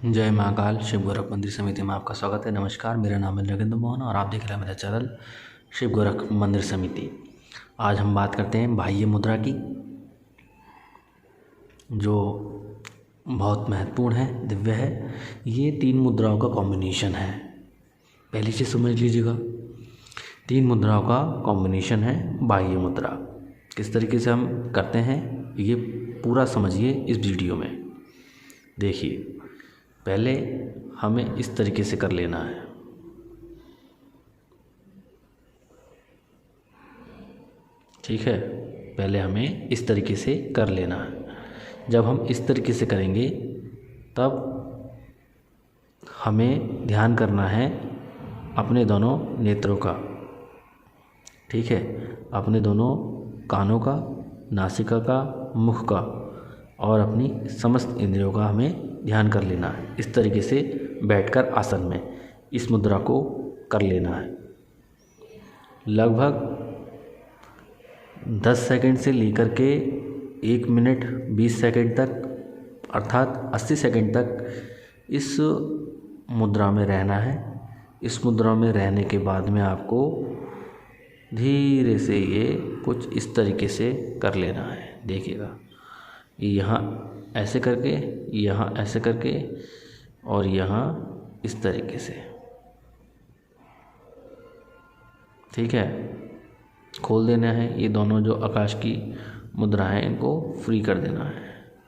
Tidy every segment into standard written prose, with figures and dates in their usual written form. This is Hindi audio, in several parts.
जय महाकाल शिव गोरख मंदिर समिति में आपका स्वागत है। नमस्कार, मेरा नाम है नरेंद्र मोहन और आप देख रहे हैं मेरा चैनल शिव गोरख मंदिर समिति। आज हम बात करते हैं बाह्य मुद्रा की, जो बहुत महत्वपूर्ण है, दिव्य है। ये 3 मुद्राओं का कॉम्बिनेशन है। पहली चीज़ समझ लीजिएगा, 3 मुद्राओं का कॉम्बिनेशन है बाह्य मुद्रा। किस तरीके से हम करते हैं ये पूरा समझिए इस वीडियो में। देखिए, पहले हमें इस तरीके से कर लेना है। ठीक है, पहले हमें इस तरीके से कर लेना है। जब हम इस तरीके से करेंगे तब हमें ध्यान करना है अपने दोनों नेत्रों का। ठीक है, अपने दोनों कानों का, नासिका का, मुख का और अपनी समस्त इंद्रियों का हमें ध्यान कर लेना है। इस तरीके से बैठकर आसन में इस मुद्रा को कर लेना है। लगभग 10 सेकंड से लेकर के 1 मिनट 20 सेकंड तक, अर्थात 80 सेकंड तक इस मुद्रा में रहना है। इस मुद्रा में रहने के बाद में आपको धीरे से ये कुछ इस तरीके से कर लेना है। देखिएगा, यहाँ ऐसे करके, यहाँ ऐसे करके और यहाँ इस तरीके से। ठीक है, खोल देना है। ये दोनों जो आकाश की मुद्रा है इनको फ्री कर देना है।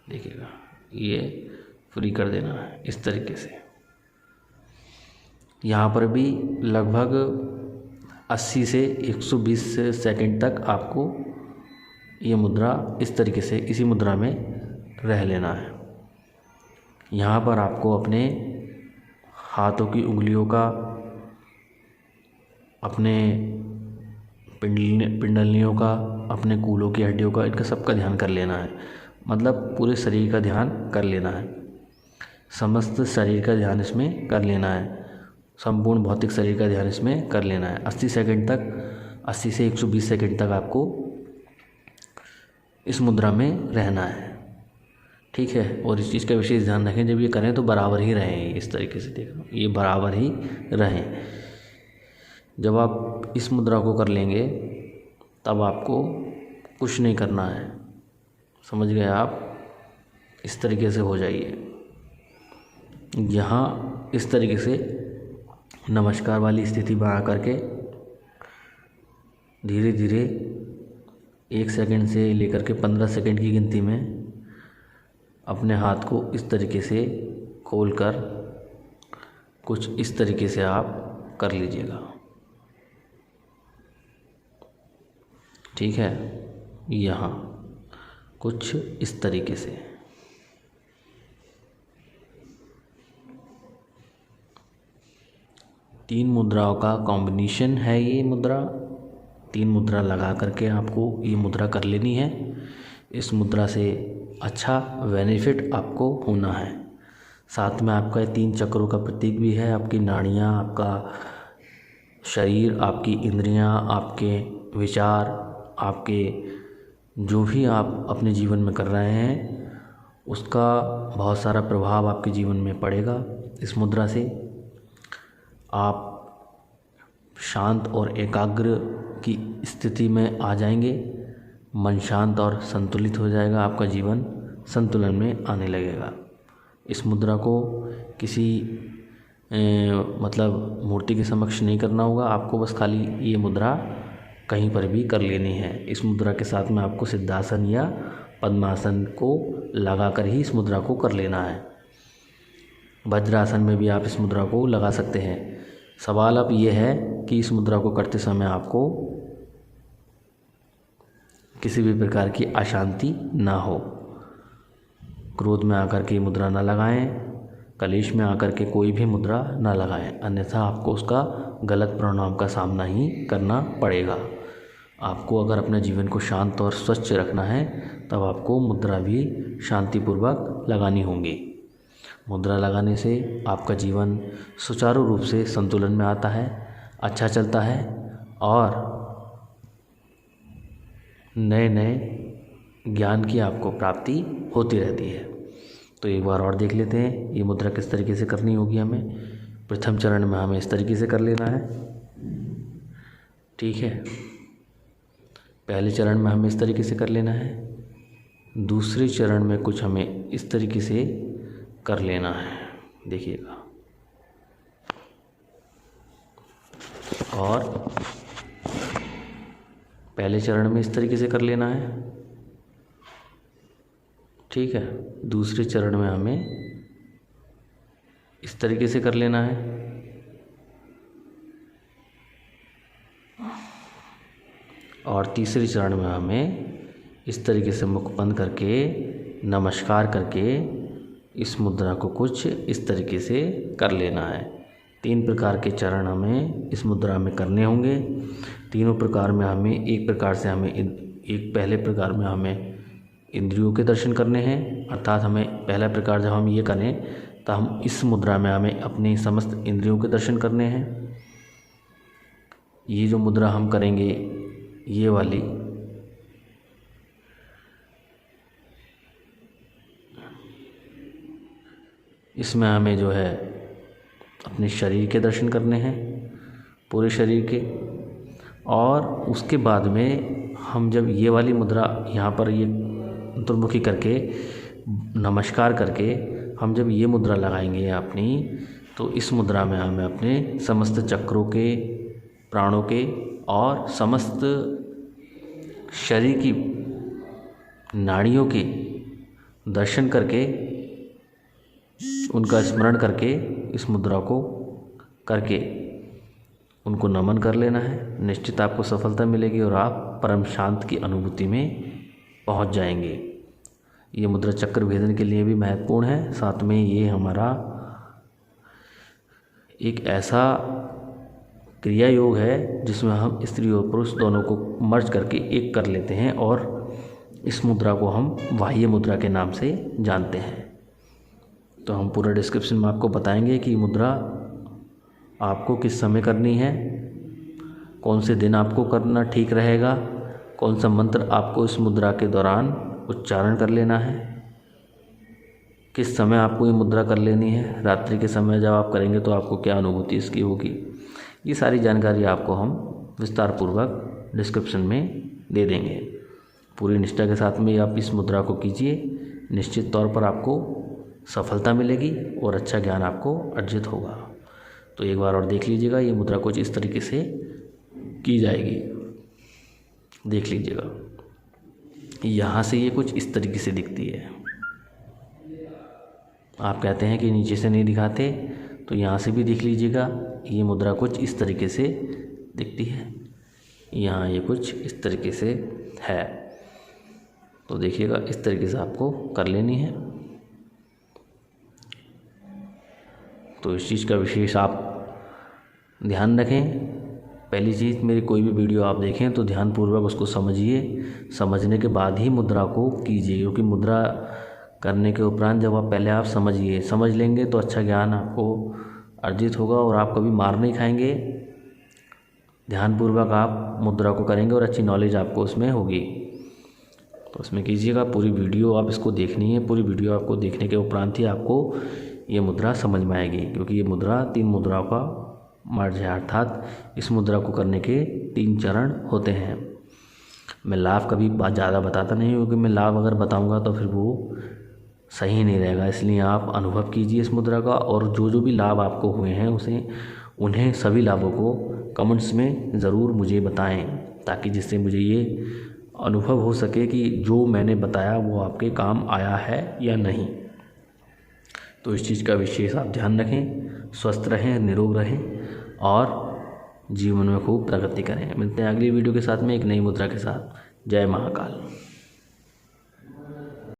देखिएगा, ये फ्री कर देना है इस तरीके से। यहाँ पर भी लगभग 80 से 120 सेकंड तक आपको ये मुद्रा इस तरीके से, इसी मुद्रा में रह लेना है। यहाँ पर आपको अपने हाथों की उंगलियों का, अपने पिंडलियों का, अपने कूलों की हड्डियों का, इनका सबका ध्यान कर लेना है। मतलब पूरे शरीर का ध्यान कर लेना है। समस्त शरीर का ध्यान इसमें कर लेना है। संपूर्ण भौतिक शरीर का ध्यान इसमें कर लेना है। 80 सेकंड तक, 80 से 120 सेकंड तक आपको इस मुद्रा में रहना है। ठीक है, और इस चीज़ का विशेष ध्यान रखें, जब ये करें तो बराबर ही रहें। इस तरीके से देखो, ये बराबर ही रहें। जब आप इस मुद्रा को कर लेंगे तब आपको कुछ नहीं करना है। समझ गए आप? इस तरीके से हो जाइए। यहाँ इस तरीके से नमस्कार वाली स्थिति बना करके धीरे धीरे 1 सेकंड से लेकर के 15 सेकंड की गिनती में अपने हाथ को इस तरीके से खोलकर कुछ इस तरीके से आप कर लीजिएगा। ठीक है, यहाँ कुछ इस तरीके से। तीन मुद्राओं का कॉम्बिनेशन है ये मुद्रा। 3 मुद्रा लगा करके आपको ये मुद्रा कर लेनी है। इस मुद्रा से अच्छा बेनिफिट आपको होना है। साथ में आपका 3 चक्रों का प्रतीक भी है। आपकी नाड़ियाँ, आपका शरीर, आपकी इंद्रियाँ, आपके विचार, आपके जो भी आप अपने जीवन में कर रहे हैं उसका बहुत सारा प्रभाव आपके जीवन में पड़ेगा। इस मुद्रा से आप शांत और एकाग्र की स्थिति में आ जाएंगे। मन शांत और संतुलित हो जाएगा। आपका जीवन संतुलन में आने लगेगा। इस मुद्रा को किसी मतलब मूर्ति के समक्ष नहीं करना होगा। आपको बस खाली ये मुद्रा कहीं पर भी कर लेनी है। इस मुद्रा के साथ में आपको सिद्धासन या पद्मासन को लगाकर ही इस मुद्रा को कर लेना है। वज्रासन में भी आप इस मुद्रा को लगा सकते हैं। सवाल अब ये है कि इस मुद्रा को करते समय आपको किसी भी प्रकार की अशांति ना हो। क्रोध में आकर के मुद्रा ना लगाएं, कलेश में आकर के कोई भी मुद्रा ना लगाएं, अन्यथा आपको उसका गलत परिणाम का सामना ही करना पड़ेगा। आपको अगर अपने जीवन को शांत और स्वच्छ रखना है तब आपको मुद्रा भी शांतिपूर्वक लगानी होगी। मुद्रा लगाने से आपका जीवन सुचारू रूप से संतुलन में आता है, अच्छा चलता है और नए नए ज्ञान की आपको प्राप्ति होती रहती है। तो एक बार और देख लेते हैं ये मुद्रा किस तरीके से करनी होगी हमें। प्रथम चरण में हमें इस तरीके से कर लेना है, ठीक है। पहले चरण में हमें इस तरीके से कर लेना है, दूसरे चरण में कुछ हमें इस तरीके से कर लेना है, देखिएगा। और पहले चरण में इस तरीके से कर लेना है, ठीक है। दूसरे चरण में हमें इस तरीके से कर लेना है, और तीसरे चरण में हमें इस तरीके से मुख बंद करके नमस्कार करके इस मुद्रा को कुछ इस तरीके से कर लेना है। 3 प्रकार के चरण हमें इस मुद्रा में करने होंगे। तीनों प्रकार में हमें एक पहले प्रकार में हमें इंद्रियों के दर्शन करने हैं, अर्थात हमें पहला प्रकार जब हम ये करें तो हम इस मुद्रा में हमें अपनी समस्त इंद्रियों के दर्शन करने हैं। ये जो मुद्रा हम करेंगे ये वाली, इसमें हमें जो है अपने शरीर के दर्शन करने हैं, पूरे शरीर के। और उसके बाद में हम जब ये वाली मुद्रा यहाँ पर ये अंतर्मुखी करके नमस्कार करके हम जब ये मुद्रा लगाएंगे अपनी, तो इस मुद्रा में हमें अपने समस्त चक्रों के, प्राणों के और समस्त शरीर की नाड़ियों के दर्शन करके, उनका स्मरण करके, इस मुद्रा को करके उनको नमन कर लेना है। निश्चित आपको सफलता मिलेगी और आप परम शांत की अनुभूति में पहुंच जाएंगे। ये मुद्रा चक्र भेदन के लिए भी महत्वपूर्ण है। साथ में ये हमारा एक ऐसा क्रिया योग है जिसमें हम स्त्री और पुरुष दोनों को मर्ज करके एक कर लेते हैं, और इस मुद्रा को हम बाह्य मुद्रा के नाम से जानते हैं। तो हम पूरा डिस्क्रिप्शन में आपको बताएंगे कि मुद्रा आपको किस समय करनी है, कौन से दिन आपको करना ठीक रहेगा, कौन सा मंत्र आपको इस मुद्रा के दौरान उच्चारण कर लेना है, किस समय आपको ये मुद्रा कर लेनी है, रात्रि के समय जब आप करेंगे तो आपको क्या अनुभूति इसकी होगी। ये सारी जानकारी आपको हम विस्तार पूर्वक डिस्क्रिप्शन में दे देंगे। पूरी निष्ठा के साथ में आप इस मुद्रा को कीजिए, निश्चित तौर पर आपको सफलता मिलेगी और अच्छा ज्ञान आपको अर्जित होगा। तो एक बार और देख लीजिएगा, ये मुद्रा कुछ इस तरीके से की जाएगी, देख लीजिएगा। यहाँ से ये कुछ इस तरीके से दिखती है। आप कहते हैं कि नीचे से नहीं दिखाते, तो यहाँ से भी देख लीजिएगा, ये मुद्रा कुछ इस तरीके से दिखती है। यहाँ ये कुछ इस तरीके से है, तो देखिएगा इस तरीके से आपको कर लेनी है। तो इस चीज़ का विशेष आप ध्यान रखें। पहली चीज़, मेरी कोई भी वीडियो आप देखें तो ध्यानपूर्वक उसको समझिए, समझने के बाद ही मुद्रा को कीजिए, क्योंकि मुद्रा करने के उपरांत जब आप पहले आप समझ लेंगे तो अच्छा ज्ञान आपको अर्जित होगा और आप कभी मार नहीं खाएंगे। ध्यानपूर्वक आप मुद्रा को करेंगे और अच्छी नॉलेज आपको उसमें होगी। तो उसमें कीजिएगा, पूरी वीडियो आप इसको देखनी है। पूरी वीडियो आपको देखने के उपरांत ही आपको ये मुद्रा समझ में आएगी, क्योंकि ये मुद्रा 3 मुद्राओं का मर्ज है, अर्थात इस मुद्रा को करने के 3 चरण होते हैं। मैं लाभ कभी ज़्यादा बताता नहीं हूँ, क्योंकि मैं लाभ अगर बताऊँगा तो फिर वो सही नहीं रहेगा। इसलिए आप अनुभव कीजिए इस मुद्रा का, और जो भी लाभ आपको हुए हैं उन्हें सभी लाभों को कमेंट्स में ज़रूर मुझे बताएं, ताकि जिससे मुझे ये अनुभव हो सके कि जो मैंने बताया वो आपके काम आया है या नहीं। तो इस चीज़ का विशेष आप ध्यान रखें, स्वस्थ रहें, निरोग रहें और जीवन में खूब प्रगति करें। मिलते हैं अगली वीडियो के साथ में एक नई मुद्रा के साथ। जय महाकाल।